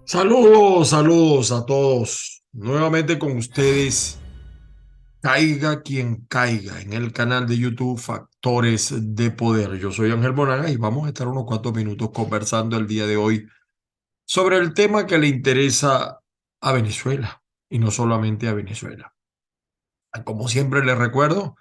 Saludos, saludos a todos. Nuevamente con ustedes, caiga quien caiga en el canal de YouTube Factores de Poder. Yo soy Ángel Monaga y vamos a estar unos cuantos minutos conversando el día de hoy sobre el tema que le interesa a Venezuela y no solamente a Venezuela. Como siempre les recuerdo,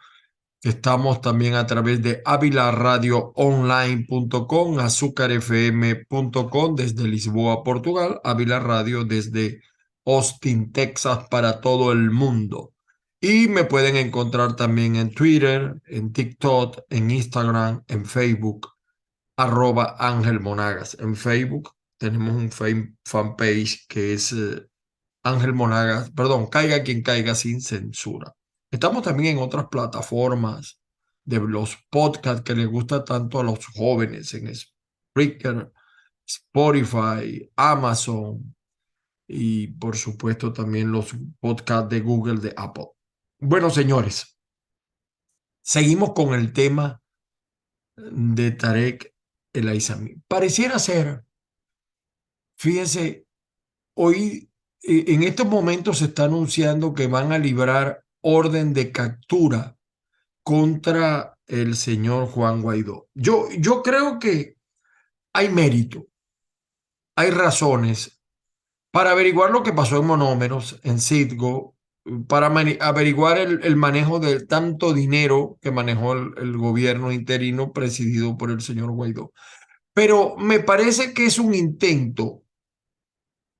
estamos también a través de avilaradioonline.com, azúcarfm.com desde Lisboa, Portugal, Avila Radio desde Austin, Texas, para todo el mundo. Y me pueden encontrar también en Twitter, en TikTok, en Instagram, en Facebook, arroba Ángel Monagas. En Facebook tenemos un fanpage que es Ángel Monagas, perdón, caiga quien caiga sin censura. Estamos también en otras plataformas de los podcasts que les gusta tanto a los jóvenes, en Spreaker, Spotify, Amazon y por supuesto también los podcasts de Google, de Apple. Bueno, señores, seguimos con el tema de Tarek El Aissami. Pareciera ser, fíjense, hoy, en estos momentos se está anunciando que van a librar orden de captura contra el señor Juan Guaidó. Yo creo que hay mérito, hay razones para averiguar lo que pasó en Monómeros, en Citgo, para averiguar el manejo de tanto dinero que manejó el gobierno interino presidido por el señor Guaidó. Pero me parece que es un intento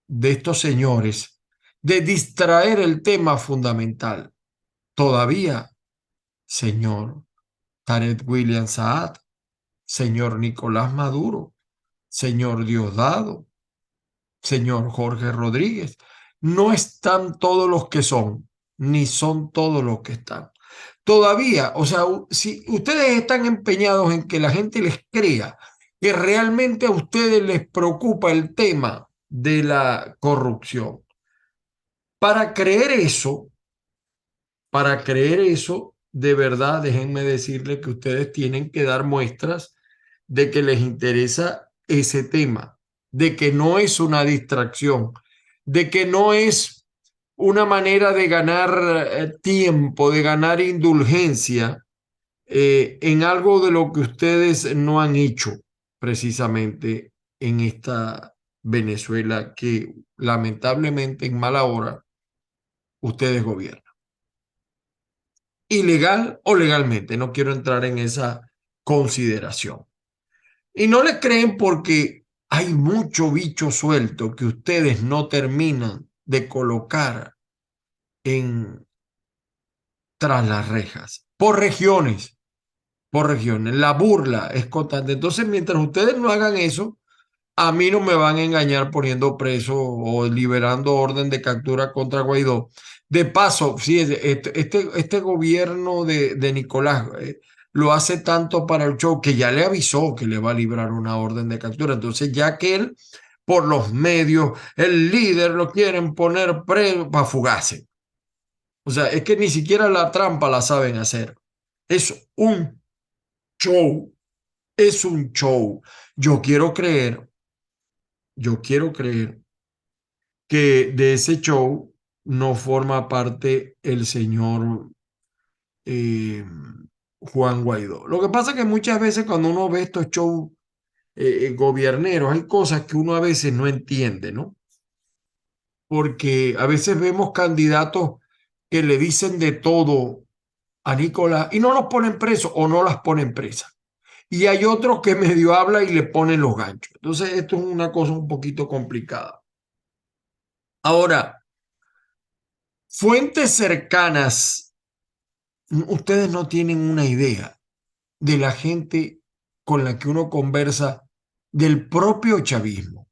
de estos señores de distraer el tema fundamental. Todavía, señor Tarek William Saad, señor Nicolás Maduro, señor Diosdado, señor Jorge Rodríguez, no están todos los que son, ni son todos los que están. Todavía, o sea, si ustedes están empeñados en que la gente les crea que realmente a ustedes les preocupa el tema de la corrupción, para creer eso, para creer eso, de verdad, déjenme decirles que ustedes tienen que dar muestras de que les interesa ese tema, de que no es una distracción, de que no es una manera de ganar tiempo, de ganar indulgencia en algo de lo que ustedes no han hecho precisamente en esta Venezuela que lamentablemente en mala hora ustedes gobiernan. Ilegal o legalmente, no quiero entrar en esa consideración. Y no le creen porque hay mucho bicho suelto que ustedes no terminan de colocar en tras las rejas, por regiones. La burla es constante. Entonces, mientras ustedes no hagan eso, a mí no me van a engañar poniendo preso o liberando orden de captura contra Guaidó. De paso, sí, este gobierno de Nicolás lo hace tanto para el show que ya le avisó que le va a librar una orden de captura. Entonces, ya que él, por los medios, el líder lo quieren poner preso para fugarse. O sea, es que ni siquiera la trampa la saben hacer. Es un show, es un show. Yo quiero creer, yo quiero creer que de ese show no forma parte el señor eh, Juan Guaidó. Lo que pasa es que muchas veces cuando uno ve estos shows gobierneros, hay cosas que uno a veces no entiende, ¿no? Porque a veces vemos candidatos que le dicen de todo a Nicolás y no los ponen presos o no las ponen presas. Y hay otros que medio habla y le ponen los ganchos. Entonces, esto es una cosa un poquito complicada. Ahora, fuentes cercanas, ustedes no tienen una idea de la gente con la que uno conversa del propio chavismo,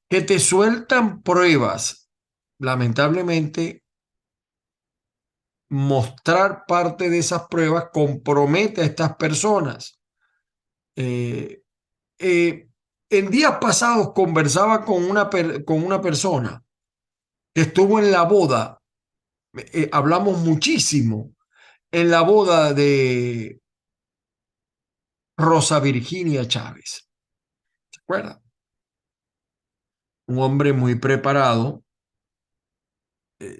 que te sueltan pruebas. Lamentablemente, mostrar parte de esas pruebas compromete a estas personas. Eh, eh, en días pasados conversaba con una persona que estuvo en la boda, hablamos muchísimo, en la boda de Rosa Virginia Chávez. ¿Se acuerdan? un hombre muy preparado,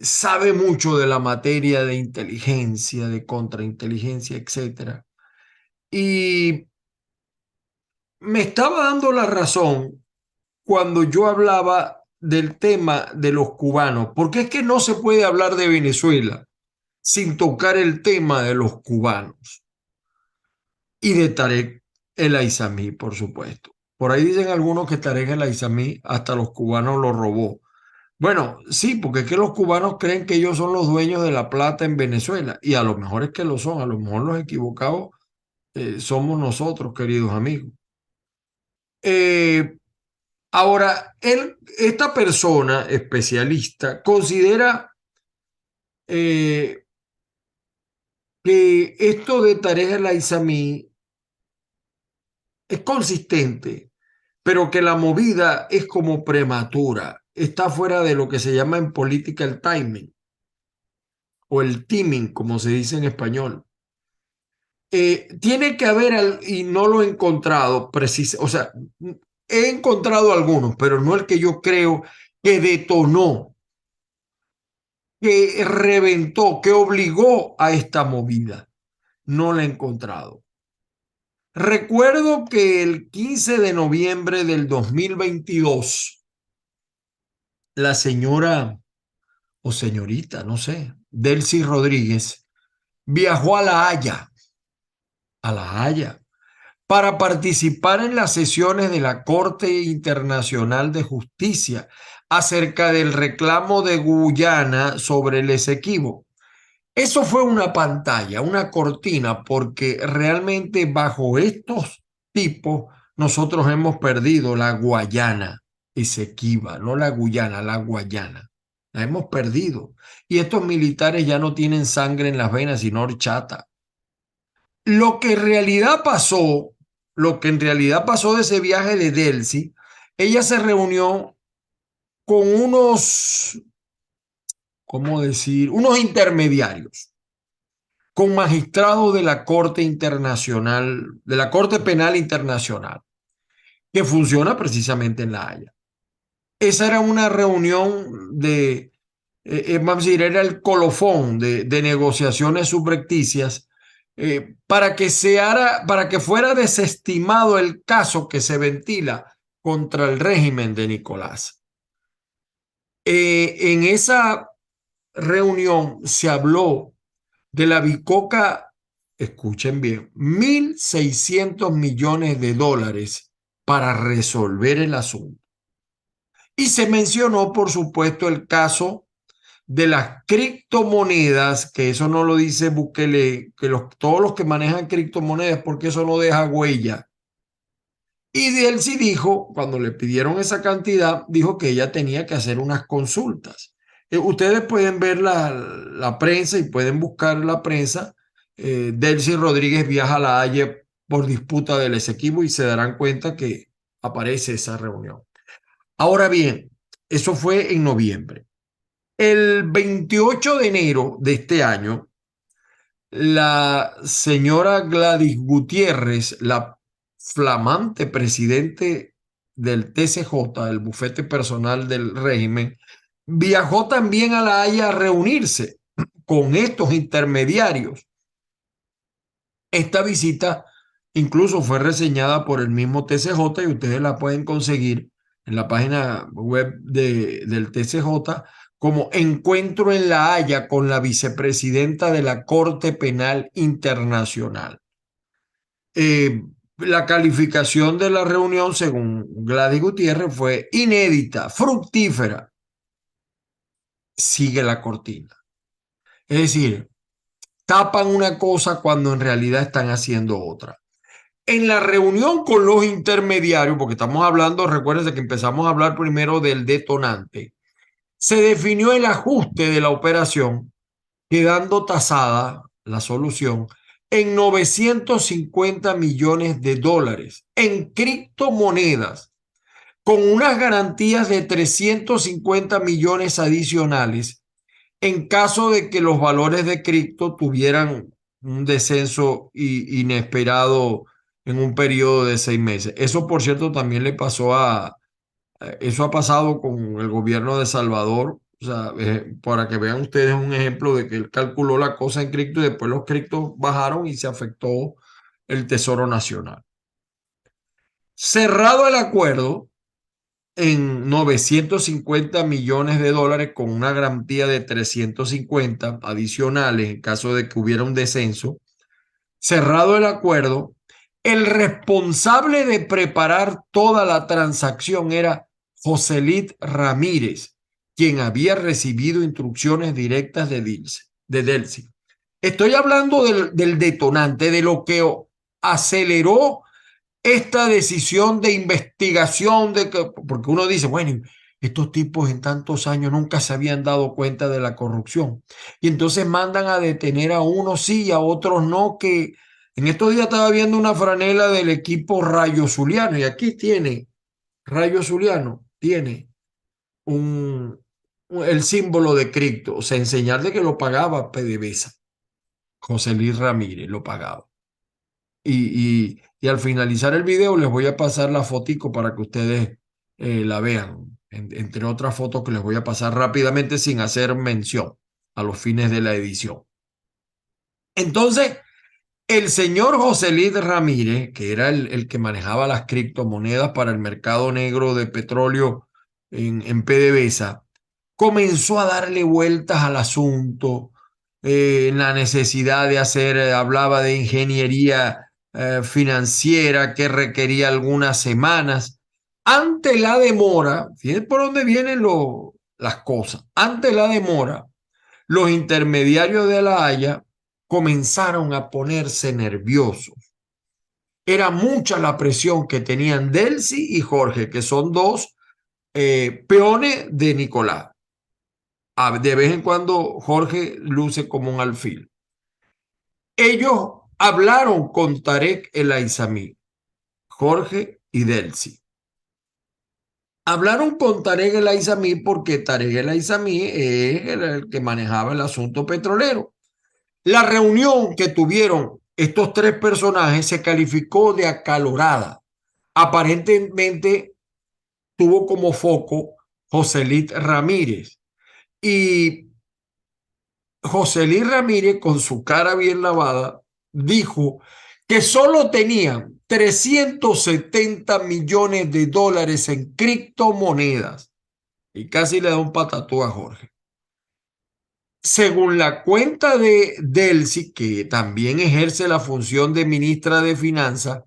sabe mucho de la materia de inteligencia, de contrainteligencia, etcétera. Y me estaba dando la razón cuando yo hablaba del tema de los cubanos, porque es que no se puede hablar de Venezuela sin tocar el tema de los cubanos y de Tarek el Aizami, por supuesto. Por ahí dicen algunos que Tarek el Aizami hasta los cubanos lo robó. Bueno, sí, porque es que los cubanos creen que ellos son los dueños de la plata en Venezuela y a lo mejor es que lo son, a lo mejor los equivocados somos nosotros, queridos amigos. Eh, Ahora, esta persona especialista considera eh, que esto de Tarek el Aizami es consistente, pero que la movida es como prematura, está fuera de lo que se llama en política el timing o el timing, como se dice en español. Tiene que haber, y no lo he encontrado preciso, o sea, he encontrado algunos, pero no el que yo creo que detonó, que reventó, que obligó a esta movida. No la he encontrado. Recuerdo que el 15 de noviembre del 2022, la señora o señorita, no sé, Delcy Rodríguez, viajó a La Haya, para participar en las sesiones de la Corte Internacional de Justicia acerca del reclamo de Guyana sobre el Esequibo. Eso fue una pantalla, una cortina, porque realmente bajo estos tipos nosotros hemos perdido la Guayana Esequiba, no la Guyana, la Guayana. La hemos perdido. Y estos militares ya no tienen sangre en las venas, sino horchata. Lo que en realidad pasó, lo que en realidad pasó de ese viaje de Delcy, ella se reunió con unos, ¿cómo decir? Unos intermediarios, con magistrados de la Corte Internacional, de la Corte Penal Internacional, que funciona precisamente en La Haya. Esa era una reunión vamos a decir, era el colofón de negociaciones subrepticias para que fuera desestimado el caso que se ventila contra el régimen de Nicolás. En esa reunión se habló de la bicoca, escuchen bien, 1.600 millones de dólares para resolver el asunto. Y se mencionó, por supuesto, el caso de las criptomonedas, que eso no lo dice Bukele, que todos los que manejan criptomonedas, porque eso no deja huella. Y de él sí dijo, cuando le pidieron esa cantidad, dijo que ella tenía que hacer unas consultas. Ustedes pueden ver la prensa y pueden buscar la prensa. Delcy Rodríguez viaja a La Haya por disputa del Esequibo y se darán cuenta que aparece esa reunión. Ahora bien, eso fue en noviembre. El 28 de enero de este año, la señora Gladys Gutiérrez, la flamante presidente del TCJ, el bufete personal del régimen, viajó también a La Haya a reunirse con estos intermediarios. Esta visita incluso fue reseñada por el mismo TCJ y ustedes la pueden conseguir en la página web del TCJ como Encuentro en La Haya con la vicepresidenta de la Corte Penal Internacional. La calificación de la reunión, según Gladys Gutiérrez, fue inédita, fructífera. Sigue la cortina. Es decir, tapan una cosa cuando en realidad están haciendo otra. En la reunión con los intermediarios, porque estamos hablando, recuérdense que empezamos a hablar primero del detonante, se definió el ajuste de la operación, quedando tasada la solución en 950 millones de dólares en criptomonedas, con unas garantías de 350 millones adicionales en caso de que los valores de cripto tuvieran un descenso inesperado en un periodo de 6 meses. Eso, por cierto, también le pasó Eso ha pasado con el gobierno de Salvador. O sea, para que vean ustedes un ejemplo de que él calculó la cosa en cripto y después los criptos bajaron y se afectó el Tesoro Nacional. Cerrado el acuerdo en 950 millones de dólares con una garantía de 350 adicionales en caso de que hubiera un descenso, cerrado el acuerdo, el responsable de preparar toda la transacción era Joselit Ramírez, quien había recibido instrucciones directas de Delcy. Estoy hablando del detonante, de lo que aceleró esta decisión de investigación, porque uno dice, bueno, estos tipos en tantos años nunca se habían dado cuenta de la corrupción. Y entonces mandan a detener a unos sí y a otros no, que en estos días estaba viendo una franela del equipo Rayo Zuliano, y aquí tiene, Rayo Zuliano, tiene el símbolo de cripto, o sea, en señal de que lo pagaba PDVSA. José Luis Ramírez lo pagaba. Y al finalizar el video les voy a pasar la fotico para que ustedes la vean, entre otras fotos que les voy a pasar rápidamente sin hacer mención a los fines de la edición. Entonces, el señor José Luis Ramírez, que era el que manejaba las criptomonedas para el mercado negro de petróleo en PDVSA, comenzó a darle vueltas al asunto, en la necesidad de hacer, hablaba de ingeniería financiera que requería algunas semanas. Ante la demora, fíjense por dónde vienen las cosas, ante la demora, los intermediarios de La Haya comenzaron a ponerse nerviosos. Era mucha la presión que tenían Delcy y Jorge, que son dos peones de Nicolás. De vez en cuando Jorge luce como un alfil. Ellos hablaron con Tarek El Aizami, Jorge y Delcy. Hablaron con Tarek El Aizami porque Tarek El Aizami es el que manejaba el asunto petrolero. La reunión que tuvieron estos tres personajes se calificó de acalorada. Aparentemente tuvo como foco Joselit Ramírez. Y Joselín Ramírez, con su cara bien lavada, dijo que solo tenían 370 millones de dólares en criptomonedas. Y casi le da un patatú a Jorge. Según la cuenta de Delcy, que también ejerce la función de ministra de Finanzas,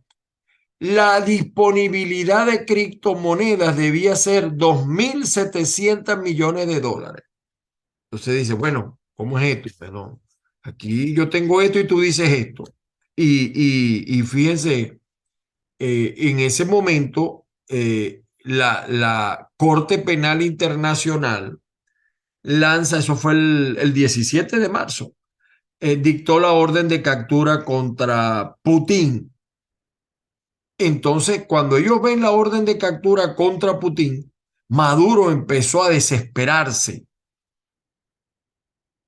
la disponibilidad de criptomonedas debía ser 2.700 millones de dólares. Entonces dice, bueno, ¿cómo es esto? Perdón. Aquí yo tengo esto y tú dices esto. Y fíjense, en ese momento, la Corte Penal Internacional lanza, eso fue el 17 de marzo, dictó la orden de captura contra Putin. Entonces, cuando ellos ven la orden de captura contra Putin, Maduro empezó a desesperarse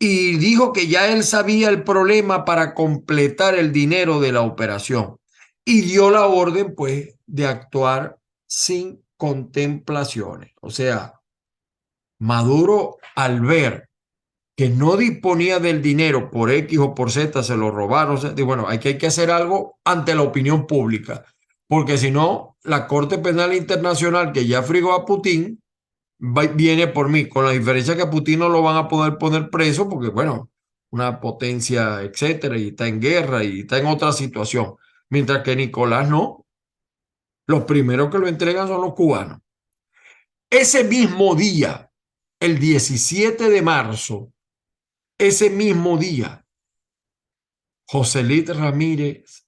y dijo que ya él sabía el problema para completar el dinero de la operación y dio la orden pues de actuar sin contemplaciones. O sea, Maduro al ver que no disponía del dinero por X o por Z, se lo robaron, o sea, dijo, bueno, hay que hacer algo ante la opinión pública, porque si no, la Corte Penal Internacional que ya frigó a Putin viene por mí, con la diferencia que a Putin no lo van a poder poner preso porque, bueno, una potencia, etcétera, y está en guerra y está en otra situación. Mientras que Nicolás no, los primeros que lo entregan son los cubanos. Ese mismo día, el 17 de marzo, ese mismo día, Joselit Ramírez,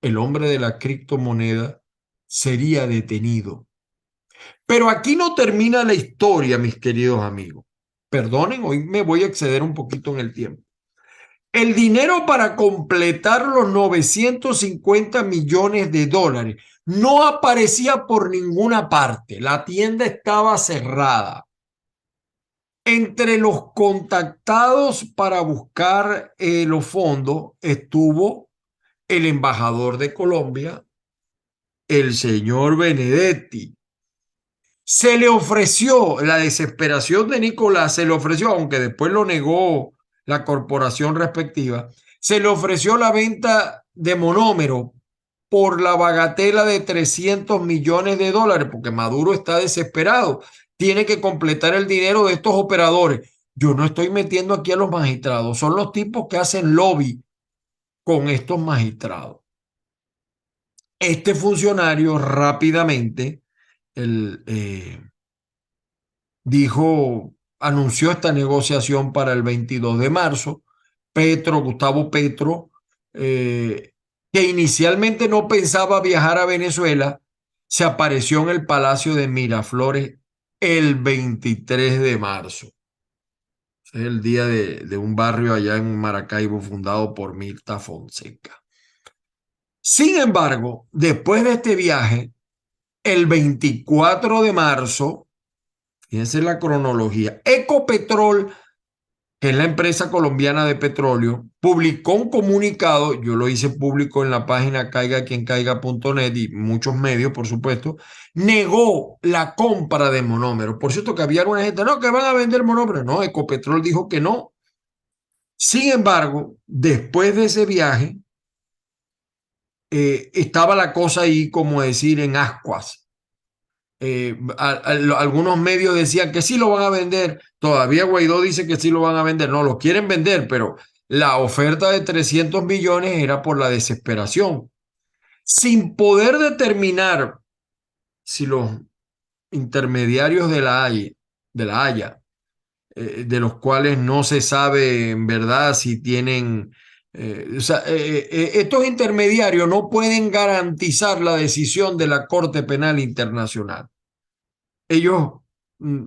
el hombre de la criptomoneda, sería detenido. Pero aquí no termina la historia, mis queridos amigos. Perdonen, hoy me voy a exceder un poquito en el tiempo. El dinero para completar los 950 millones de dólares no aparecía por ninguna parte. La tienda estaba cerrada. Entre los contactados para buscar los fondos estuvo el embajador de Colombia, el señor Benedetti. Se le ofreció, la desesperación de Nicolás se le ofreció, aunque después lo negó la corporación respectiva, se le ofreció la venta de monómero por la bagatela de 300 millones de dólares, porque Maduro está desesperado, tiene que completar el dinero de estos operadores. Yo no estoy metiendo aquí a los magistrados, son los tipos que hacen lobby con estos magistrados. Este funcionario rápidamente el, anunció esta negociación para el 22 de marzo. Gustavo Petro, que inicialmente no pensaba viajar a Venezuela, se apareció en el Palacio de Miraflores el 23 de marzo. Es el día de un barrio allá en Maracaibo fundado por Mirta Fonseca. Sin embargo, después de este viaje, el 24 de marzo, fíjense la cronología, Ecopetrol, que es la empresa colombiana de petróleo, publicó un comunicado, yo lo hice público en la página caigaquiencaiga.net y muchos medios, por supuesto, negó la compra de monómeros. Por cierto, que había una gente, no, que van a vender monómeros. No, Ecopetrol dijo que no. Sin embargo, después de ese viaje, estaba la cosa ahí, como decir, en ascuas. Algunos medios decían que sí lo van a vender, todavía Guaidó dice que sí lo van a vender, no, lo quieren vender, pero la oferta de 300 millones era por la desesperación, sin poder determinar si los intermediarios de la Haya, de los cuales no se sabe en verdad si tienen, o sea, estos intermediarios no pueden garantizar la decisión de la Corte Penal Internacional. Ellos mm,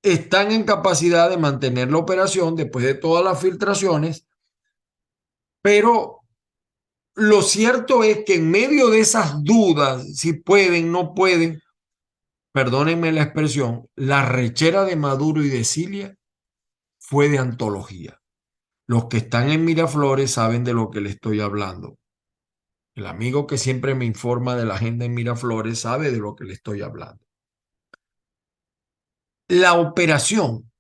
están en capacidad de mantener la operación después de todas las filtraciones, pero lo cierto es que en medio de esas dudas, si pueden, no pueden, perdónenme la expresión, la rechera de Maduro y de Cilia fue de antología. Los que están en Miraflores saben de lo que le estoy hablando. El amigo que siempre me informa de la agenda en Miraflores sabe de lo que le estoy hablando. La operación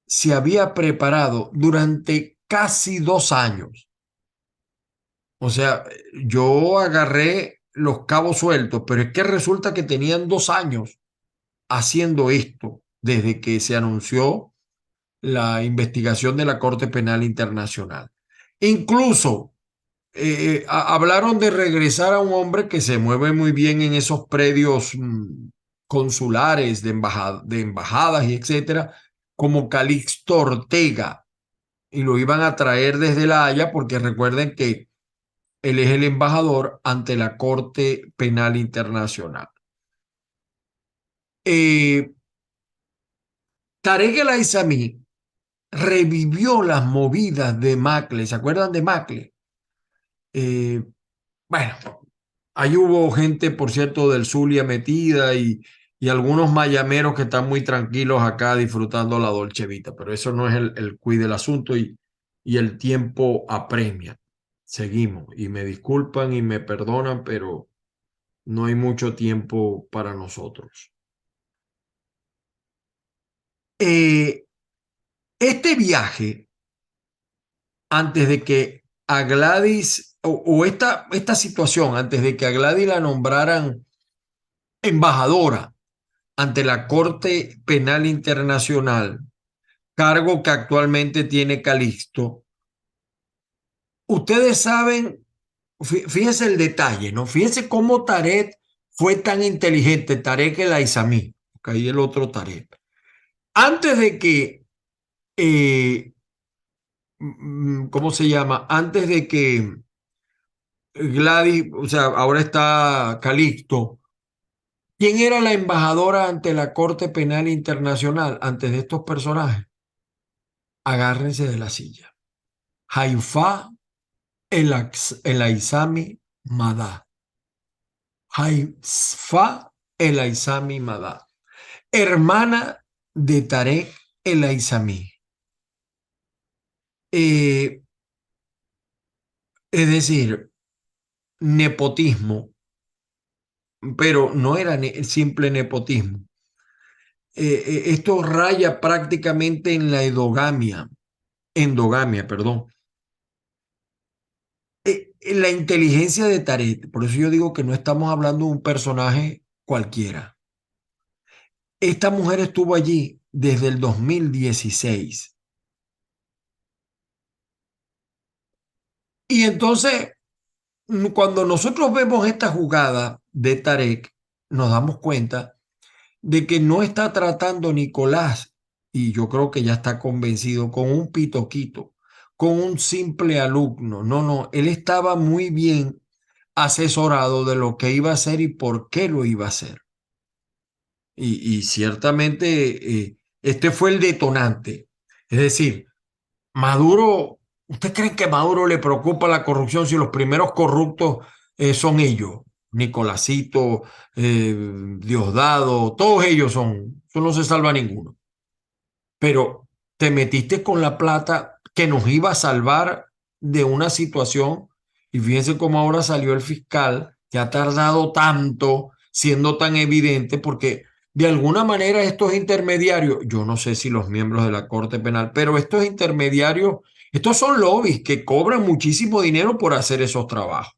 se había preparado durante casi 2 años. O sea, yo agarré los cabos sueltos, pero es que resulta que tenían 2 años haciendo esto desde que se anunció la investigación de la Corte Penal Internacional. Incluso hablaron de regresar a un hombre que se mueve muy bien en esos predios consulares de embajadas y etcétera, como Calixto Ortega, y lo iban a traer desde La Haya porque recuerden que él es el embajador ante la Corte Penal Internacional. Eh, Tarek El Aissami revivió las movidas de Macle. ¿Se acuerdan de Macle? Eh, bueno, ahí hubo gente, por cierto, del Zulia metida y algunos mayameros que están muy tranquilos acá disfrutando la Dolce Vita, pero eso no es el quid del asunto y el tiempo apremia. Seguimos y me disculpan y me perdonan, pero no hay mucho tiempo para nosotros. Eh, este viaje, antes de que a Gladys, o esta situación, antes de que a Gladys la nombraran embajadora ante la Corte Penal Internacional, cargo que actualmente tiene Calixto, ustedes saben, fíjense el detalle, ¿no? Fíjense cómo Tarek fue tan inteligente, Tarek El Aissami, porque ahí el otro Tarek. Antes de que ¿cómo se llama? Antes de que Gladys, o sea, ahora está Calixto, ¿quién era la embajadora ante la Corte Penal Internacional antes de estos personajes? Agárrense de la silla. Haifa El Aissami Madá. Haifa El Aissami Madá. Hermana de Tarek El Aissami. Eh, es decir, nepotismo, pero no era simple nepotismo. esto raya prácticamente en la endogamia, perdón. La inteligencia de Tarek, por eso yo digo que no estamos hablando de un personaje cualquiera. Esta mujer estuvo allí desde el 2016. Y entonces, cuando nosotros vemos esta jugada de Tarek, nos damos cuenta de que no está tratando Nicolás, y yo creo que ya está convencido, con un pitoquito, con un simple alumno. No, no, él estaba muy bien asesorado de lo que iba a hacer y por qué lo iba a hacer. Y ciertamente este fue el detonante. Es decir, Maduro, ¿usted cree que a Maduro le preocupa la corrupción si los primeros corruptos son ellos? Nicolásito, Diosdado, todos ellos son, eso no se salva ninguno. Pero te metiste con la plata que nos iba a salvar de una situación y fíjense cómo ahora salió el fiscal que ha tardado tanto siendo tan evidente porque de alguna manera estos intermediarios, yo no sé si los miembros de la Corte Penal, pero estos intermediarios, estos son lobbies que cobran muchísimo dinero por hacer esos trabajos.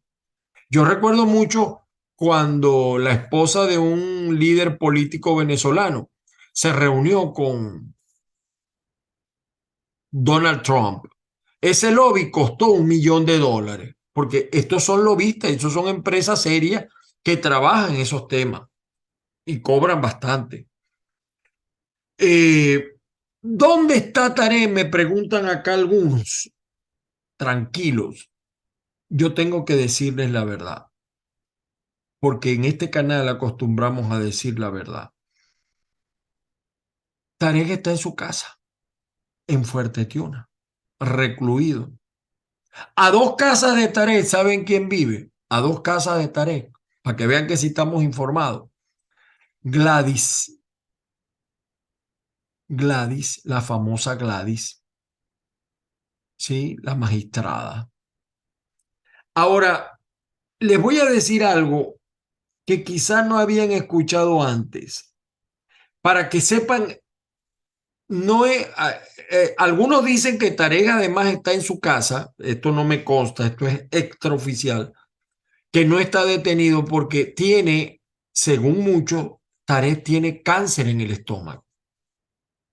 Yo recuerdo mucho cuando la esposa de un líder político venezolano se reunió con Donald Trump. Ese lobby costó $1 millón, porque estos son lobistas, estos son empresas serias que trabajan esos temas y cobran bastante. Eh, ¿Dónde está Tarek? Me preguntan acá algunos. Tranquilos, yo tengo que decirles la verdad, porque en este canal acostumbramos a decir la verdad. Tarek está en su casa, en Fuerte Tiuna, recluido. A 2 casas de Tarek, ¿saben quién vive? A 2 casas de Tarek, para que vean que sí estamos informados. Gladys, Gladys, la famosa Gladys, ¿sí? La magistrada. Ahora, les voy a decir algo que quizás no habían escuchado antes, para que sepan, no es, algunos dicen que Tarek además está en su casa, esto no me consta, esto es extraoficial, que no está detenido porque tiene, según muchos, Tarek tiene cáncer en el estómago.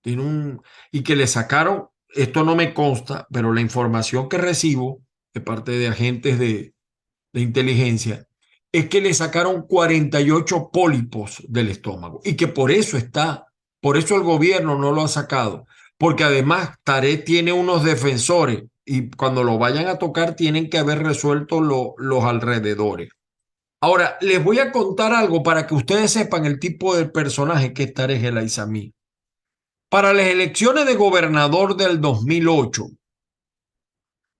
Tiene y que le sacaron, esto no me consta, pero la información que recibo de parte de agentes de inteligencia es que le sacaron 48 pólipos del estómago y que por eso el gobierno no lo ha sacado, porque además Tarek tiene unos defensores y cuando lo vayan a tocar tienen que haber resuelto los alrededores. Ahora, les voy a contar algo para que ustedes sepan el tipo de personaje que es Tarek El Aizami. Para las elecciones de gobernador del 2008,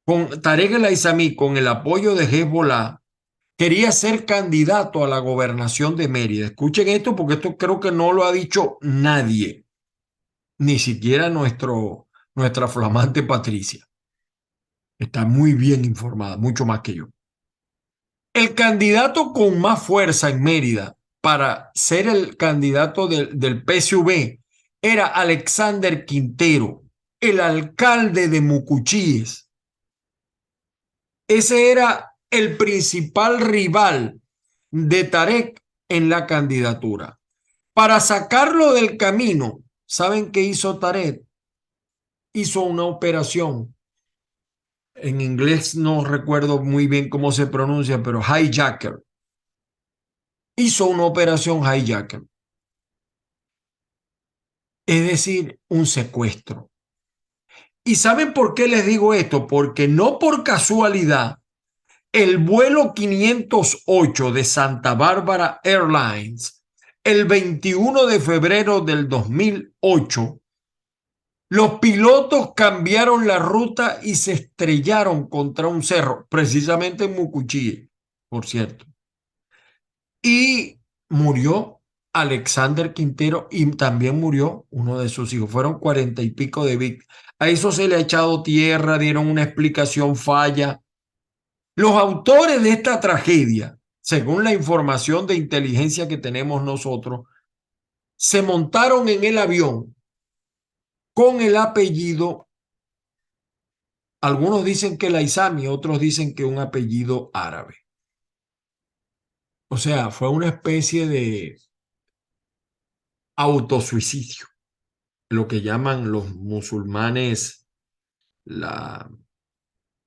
con Tarek El Aizami, con el apoyo de Hezbollah, quería ser candidato a la gobernación de Mérida. Escuchen esto porque esto creo que no lo ha dicho nadie, ni siquiera nuestra flamante Patricia. Está muy bien informada, mucho más que yo. El candidato con más fuerza en Mérida para ser el candidato del PSV era Alexander Quintero, el alcalde de Mucuchíes. Ese era el principal rival de Tarek en la candidatura. Para sacarlo del camino, ¿saben qué hizo Tarek? Hizo una operación. En inglés no recuerdo muy bien cómo se pronuncia, pero hijacker. Hizo una operación hijacker. Es decir, un secuestro. ¿Y saben por qué les digo esto? Porque no por casualidad el vuelo 508 de Santa Bárbara Airlines el 21 de febrero del 2008, los pilotos cambiaron la ruta y se estrellaron contra un cerro, precisamente en Mucuchíe, por cierto. Y murió Alexander Quintero y también murió uno de sus hijos. Fueron 40 y pico de víctimas. A eso se le ha echado tierra, dieron una explicación falla. Los autores de esta tragedia, según la información de inteligencia que tenemos nosotros, se montaron en el avión con el apellido, algunos dicen que Laizami, otros dicen que un apellido árabe. O sea, fue una especie de autosuicidio, lo que llaman los musulmanes la,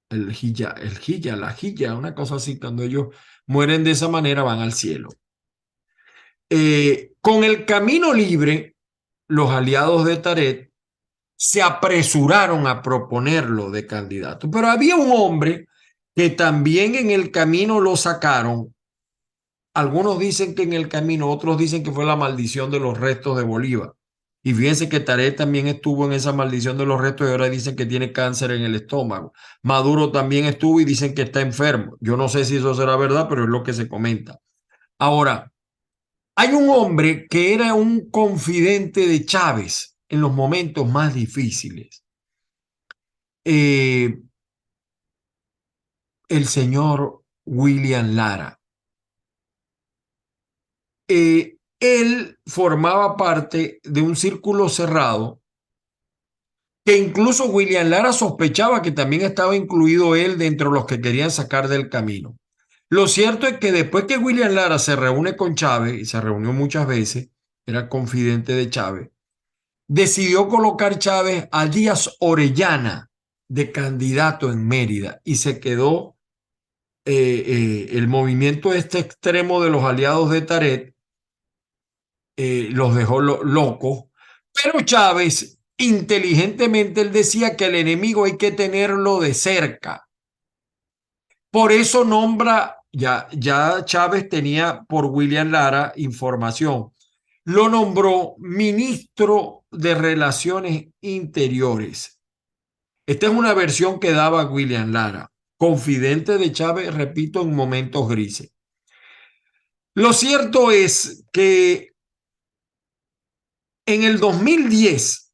la hija, una cosa así, cuando ellos mueren de esa manera van al cielo. Con el camino libre, los aliados de Tarek se apresuraron a proponerlo de candidato, pero había un hombre que también en el camino lo sacaron. Algunos dicen que en el camino, otros dicen que fue la maldición de los restos de Bolívar. Y fíjense que Tarek también estuvo en esa maldición de los restos y ahora dicen que tiene cáncer en el estómago. Maduro también estuvo y dicen que está enfermo. Yo no sé si eso será verdad, pero es lo que se comenta. Ahora, hay un hombre que era un confidente de Chávez en los momentos más difíciles. Eh, el señor William Lara. Él formaba parte de un círculo cerrado que incluso William Lara sospechaba que también estaba incluido él dentro de los que querían sacar del camino. Lo cierto es que después que William Lara se reúne con Chávez, y se reunió muchas veces, era confidente de Chávez, decidió colocar Chávez a Díaz Orellana de candidato en Mérida y se quedó el movimiento este extremo de los aliados de Tarek, los dejó locos, pero Chávez inteligentemente él decía que el enemigo hay que tenerlo de cerca. Por eso nombra, ya Chávez tenía por William Lara información, lo nombró ministro de Relaciones Interiores. Esta es una versión que daba William Lara, confidente de Chávez, repito, en momentos grises. Lo cierto es que en el 2010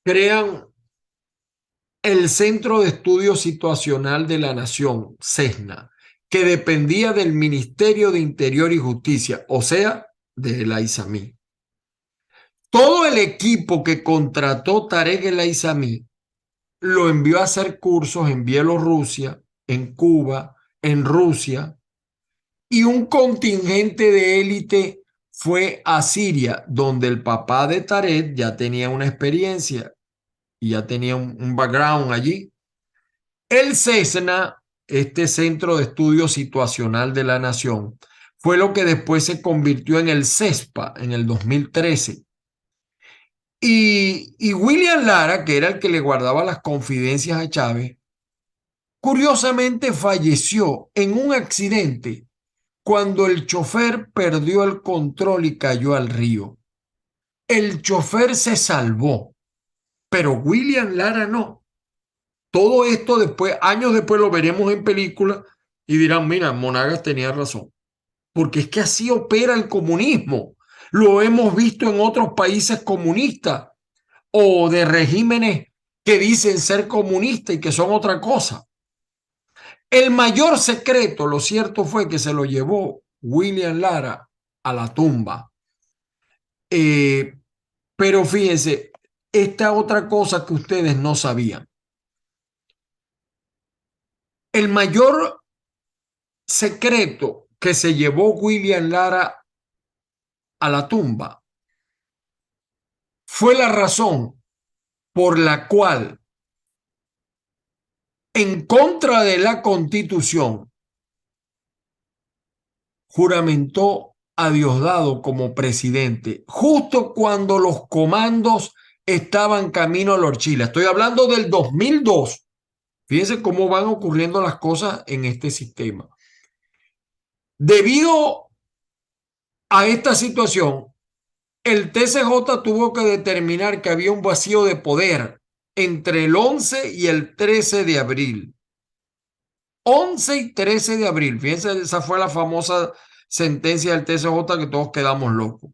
crean el Centro de Estudio Situacional de la Nación, CESNA, que dependía del Ministerio de Interior y Justicia, o sea, de El Aizamí. Todo el equipo que contrató Tarek El Aizamí lo envió a hacer cursos en Bielorrusia, en Cuba, en Rusia, y un contingente de élite fue a Siria, donde el papá de Tarek ya tenía una experiencia y ya tenía un background allí. El CESNA, este Centro de Estudio Situacional de la Nación, fue lo que después se convirtió en el CESPA en el 2013. Y William Lara, que era el que le guardaba las confidencias a Chávez, curiosamente falleció en un accidente cuando el chofer perdió el control y cayó al río. El chofer se salvó, pero William Lara no. Todo esto después, años después lo veremos en película y dirán, mira, Monagas tenía razón, porque es que así opera el comunismo. Lo hemos visto en otros países comunistas o de regímenes que dicen ser comunistas y que son otra cosa. El mayor secreto, lo cierto fue que se lo llevó William Lara a la tumba. Eh, pero fíjense, esta otra cosa que ustedes no sabían. El mayor secreto que se llevó William Lara a la tumba fue la razón por la cual, en contra de la Constitución, juramentó a Diosdado como presidente, justo cuando los comandos estaban camino a la horchila. Estoy hablando del 2002. Fíjense cómo van ocurriendo las cosas en este sistema. Debido a esta situación, el TCJ tuvo que determinar que había un vacío de poder entre el 11 y el 13 de abril. 11 y 13 de abril. Fíjense, esa fue la famosa sentencia del TCJ que todos quedamos locos.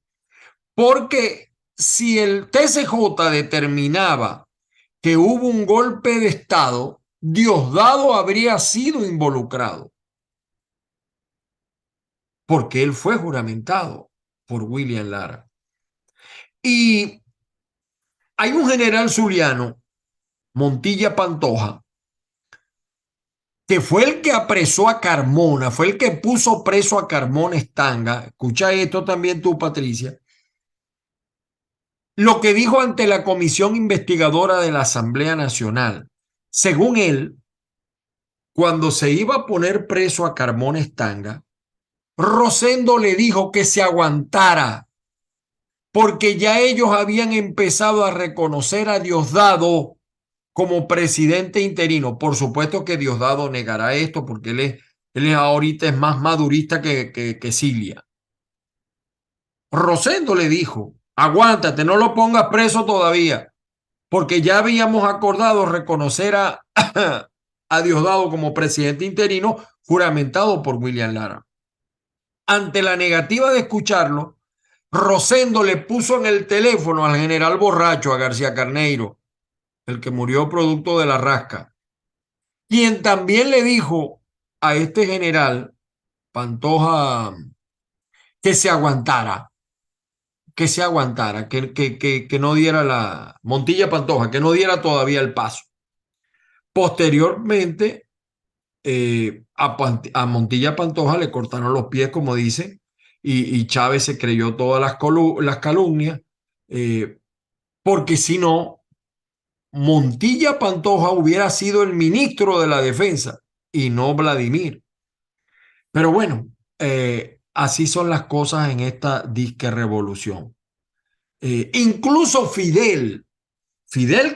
Porque si el TCJ determinaba que hubo un golpe de Estado, Diosdado habría sido involucrado, porque él fue juramentado por William Lara. Y hay un general zuliano, Montilla Pantoja, que fue el que apresó a Carmona, fue el que puso preso a Carmona Estanga. Escucha esto también tú, Patricia. Lo que dijo ante la comisión investigadora de la Asamblea Nacional. Según él, cuando se iba a poner preso a Carmona Estanga, Rosendo le dijo que se aguantara, porque ya ellos habían empezado a reconocer a Diosdado como presidente interino. Por supuesto que Diosdado negará esto, porque él ahorita es más madurista que Cilia. Rosendo le dijo, aguántate, no lo pongas preso todavía, porque ya habíamos acordado reconocer a Diosdado como presidente interino juramentado por William Lara. Ante la negativa de escucharlo, Rosendo le puso en el teléfono al general borracho, a García Carneiro, el que murió producto de la rasca, quien también le dijo a este general Pantoja que se aguantara, que no diera la Montilla Pantoja, que no diera todavía el paso. Posteriormente, a Montilla Pantoja le cortaron los pies, como dice, y Chávez se creyó todas las calumnias, eh, porque si no, Montilla Pantoja hubiera sido el ministro de la defensa y no Vladimir. Pero bueno, así son las cosas en esta disque revolución. Incluso Fidel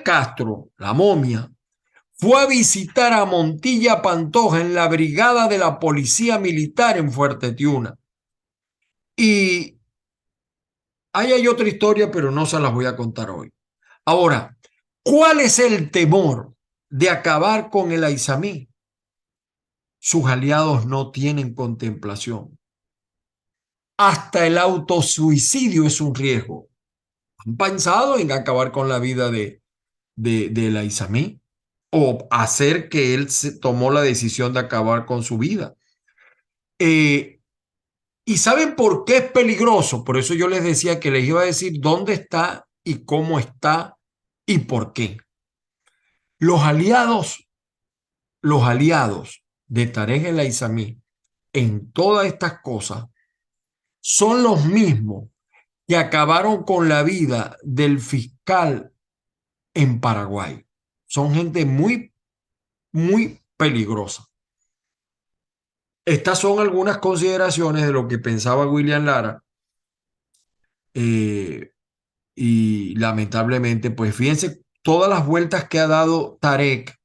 Castro, la momia, fue a visitar a Montilla Pantoja en la brigada de la policía militar en Fuerte Tiuna. Y ahí hay otra historia, pero no se las voy a contar hoy. Ahora, ¿cuál es el temor de acabar con el Aizamí? Sus aliados no tienen contemplación. Hasta el autosuicidio es un riesgo. ¿Han pensado en acabar con la vida de Aizamí? O hacer que él se tomó la decisión de acabar con su vida. Eh, ¿Y saben por qué es peligroso? Por eso yo les decía que les iba a decir dónde está y cómo está y por qué. Los aliados, los aliados de Tarek El Aizamí en todas estas cosas son los mismos que acabaron con la vida del fiscal en Paraguay. Son gente muy, muy peligrosa. Estas son algunas consideraciones de lo que pensaba William Lara eh, y lamentablemente, pues fíjense todas las vueltas que ha dado Tarek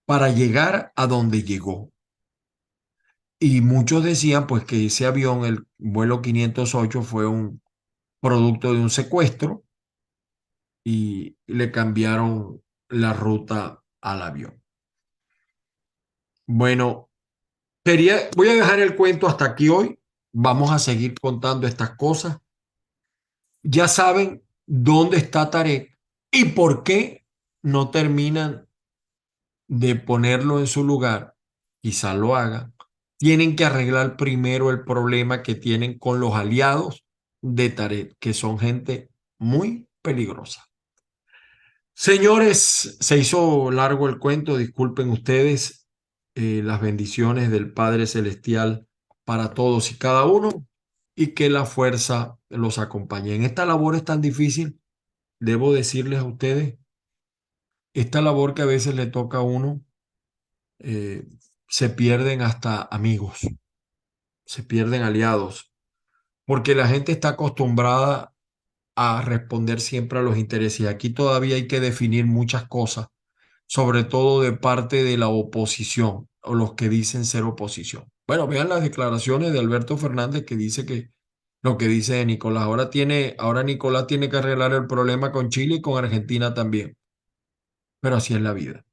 para llegar a donde llegó. Y muchos decían pues que ese avión, el vuelo 508, fue un producto de un secuestro y le cambiaron la ruta al avión. Bueno, voy a dejar el cuento hasta aquí hoy. Vamos a seguir contando estas cosas. Ya saben dónde está Tarek y por qué no terminan de ponerlo en su lugar. Quizá lo hagan. Tienen que arreglar primero el problema que tienen con los aliados de Tarek, que son gente muy peligrosa. Señores, se hizo largo el cuento, disculpen ustedes. Las bendiciones del Padre Celestial para todos y cada uno y que la fuerza los acompañe. En esta labor es tan difícil, debo decirles a ustedes, esta labor que a veces le toca a uno, eh, se pierden hasta amigos, se pierden aliados, porque la gente está acostumbrada a responder siempre a los intereses. Y aquí todavía hay que definir muchas cosas, sobre todo de parte de la oposición o los que dicen ser oposición. Bueno, vean las declaraciones de Alberto Fernández que dice que lo que dice de Nicolás. Ahora Nicolás tiene que arreglar el problema con Chile y con Argentina también. Pero así es la vida.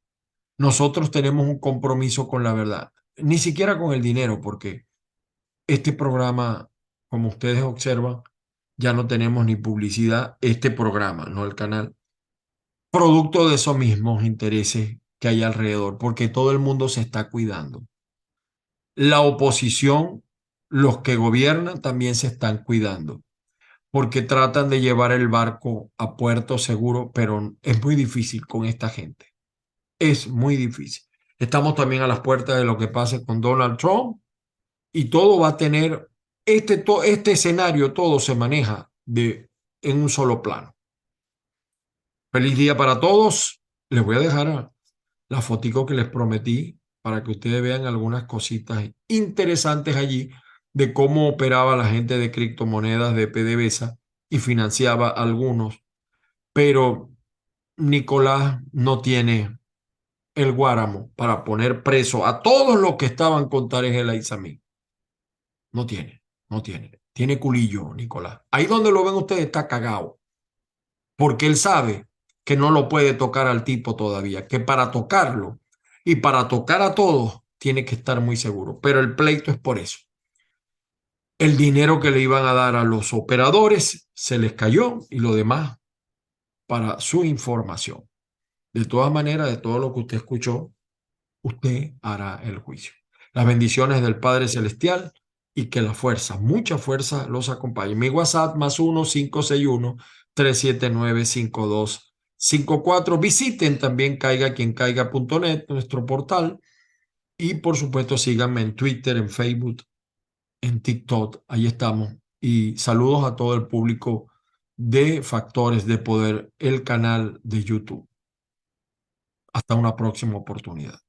Nosotros tenemos un compromiso con la verdad, ni siquiera con el dinero, porque este programa, como ustedes observan, ya no tenemos ni publicidad, este programa, no el canal, producto de esos mismos intereses que hay alrededor, porque todo el mundo se está cuidando. La oposición, los que gobiernan también se están cuidando, porque tratan de llevar el barco a puerto seguro, pero es muy difícil con esta gente. Es muy difícil. Estamos también a las puertas de lo que pase con Donald Trump y todo va a tener, este escenario, todo se maneja en un solo plano. Feliz día para todos. Les voy a dejar la fotico que les prometí para que ustedes vean algunas cositas interesantes allí de cómo operaba la gente de criptomonedas de PDVSA y financiaba a algunos, pero Nicolás no tiene el guáramo para poner preso a todos los que estaban con Tarek El Aissami. No tiene, no tiene. Tiene culillo, Nicolás. Ahí donde lo ven ustedes está cagado, porque él sabe que no lo puede tocar al tipo todavía, que para tocarlo y para tocar a todos tiene que estar muy seguro. Pero el pleito es por eso. El dinero que le iban a dar a los operadores se les cayó y lo demás para su información. De todas maneras, de todo lo que usted escuchó, usted hará el juicio. Las bendiciones del Padre Celestial y que la fuerza, mucha fuerza, los acompañe. Mi WhatsApp +1 561 379 5254. Visiten también caigaquiencaiga.net, nuestro portal. Y por supuesto, síganme en Twitter, en Facebook, en TikTok. Ahí estamos. Y saludos a todo el público de Factores de Poder, el canal de YouTube. Hasta una próxima oportunidad.